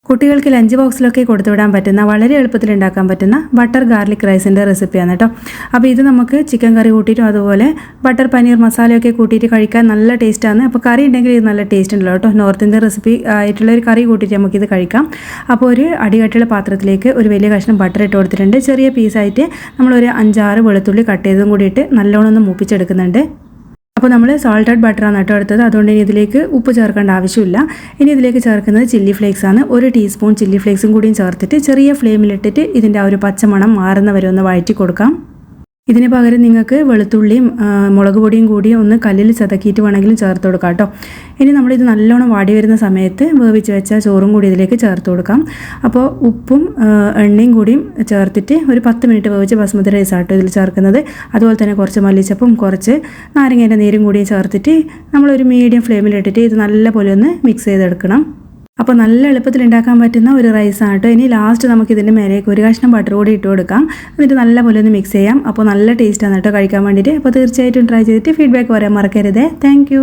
കുട്ടികൾക്ക് ലഞ്ച് ബോക്സിലൊക്കെ കൊടുത്തുവിടാൻ പറ്റുന്ന വളരെ എളുപ്പത്തിൽ ഉണ്ടാക്കാൻ പറ്റുന്ന ബട്ടർ ഗാർലിക് റൈസിൻ്റെ റെസിപ്പിയാണ് കേട്ടോ. അപ്പോൾ ഇത് നമുക്ക് ചിക്കൻ കറി കൂട്ടിയിട്ടും അതുപോലെ ബട്ടർ പനീർ മസാലയൊക്കെ കൂട്ടിയിട്ട് കഴിക്കാൻ നല്ല ടേസ്റ്റാണ്. അപ്പോൾ കറി ഉണ്ടെങ്കിൽ ഇത് നല്ല ടേസ്റ്റ് ഉണ്ടല്ലോ കേട്ടോ. നോർത്ത് ഇന്ത്യൻ റെസിപ്പി ആയിട്ടുള്ള ഒരു കറി കൂട്ടിയിട്ട് നമുക്കിത് കഴിക്കാം. അപ്പോൾ ഒരു അടികട്ടിയുള്ള പാത്രത്തിലേക്ക് ഒരു വലിയ കഷ്ണം ബട്ടർ ഇട്ട് കൊടുത്തിട്ടുണ്ട്. ചെറിയ പീസായിട്ട് നമ്മളൊരു 5-6 വെളുത്തുള്ളി കട്ട് ചെയ്തതും കൂടിയിട്ട് നല്ലോണം ഒന്ന് മൂപ്പിച്ചെടുക്കുന്നുണ്ട്. അപ്പോൾ നമ്മൾ സോൾട്ടഡ് ബട്ടറാണ് കേട്ടോ എടുത്തത്. അതുകൊണ്ട് ഇനി ഇതിലേക്ക് ഉപ്പ് ചേർക്കേണ്ട ആവശ്യമില്ല. ഇനി ഇതിലേക്ക് ചേർക്കുന്നത് ചില്ലി ഫ്ലേക്സ് ആണ്. 1 ടീസ്പൂൺ ചില്ലി ഫ്ലേക്സും കൂടിയും ചേർത്തിട്ട് ചെറിയ ഫ്ലെയിമിലിട്ടിട്ട് ഇതിൻ്റെ ആ ഒരു പച്ചമണം മാറുന്നവരെ ഒന്ന് വഴറ്റി കൊടുക്കാം. ഇതിന് പകരം നിങ്ങൾക്ക് വെളുത്തുള്ളിയും മുളക് പൊടിയും കൂടി ഒന്ന് കല്ലിൽ ചതക്കിയിട്ട് വേണമെങ്കിലും ചേർത്ത് കൊടുക്കാം കേട്ടോ. ഇനി നമ്മളിത് നല്ലോണം വാടി വരുന്ന സമയത്ത് വേവിച്ച് വെച്ച ചോറും കൂടി ഇതിലേക്ക് ചേർത്ത് കൊടുക്കാം. അപ്പോൾ ഉപ്പും എണ്ണയും കൂടിയും ചേർത്തിട്ട് ഒരു 10 മിനിറ്റ് വേവിച്ച് ബസ്മതി റൈസ് ആട്ടോ ഇതിൽ ചേർക്കുന്നത്. അതുപോലെ തന്നെ കുറച്ച് മല്ലിച്ചപ്പും കുറച്ച് നാരങ്ങേൻ്റെ നീരും കൂടിയും ചേർത്തിട്ട് നമ്മളൊരു മീഡിയം ഫ്ലെയിമിലിട്ടിട്ട് ഇത് നല്ലപോലെ ഒന്ന് മിക്സ് ചെയ്തെടുക്കണം. അപ്പോൾ നല്ല എളുപ്പത്തിൽ ഉണ്ടാക്കാൻ പറ്റുന്ന ഒരു റൈസാണ് കേട്ടോ. ഇനി ലാസ്റ്റ് നമുക്ക് ഇതിൻ്റെ മേലേക്ക് ഒരു കഷ്ണം ബട്ടർ കൂടി ഇട്ട് കൊടുക്കാം. എന്നിട്ട് നല്ലപോലെ ഒന്ന് മിക്സ് ചെയ്യാം. അപ്പോൾ നല്ല ടേസ്റ്റാണ് കേട്ടോ കഴിക്കാൻ വേണ്ടിയിട്ട്. അപ്പോൾ തീർച്ചയായിട്ടും ട്രൈ ചെയ്തിട്ട് ഫീഡ്ബാക്ക് പറയാൻ മറക്കരുത്. താങ്ക്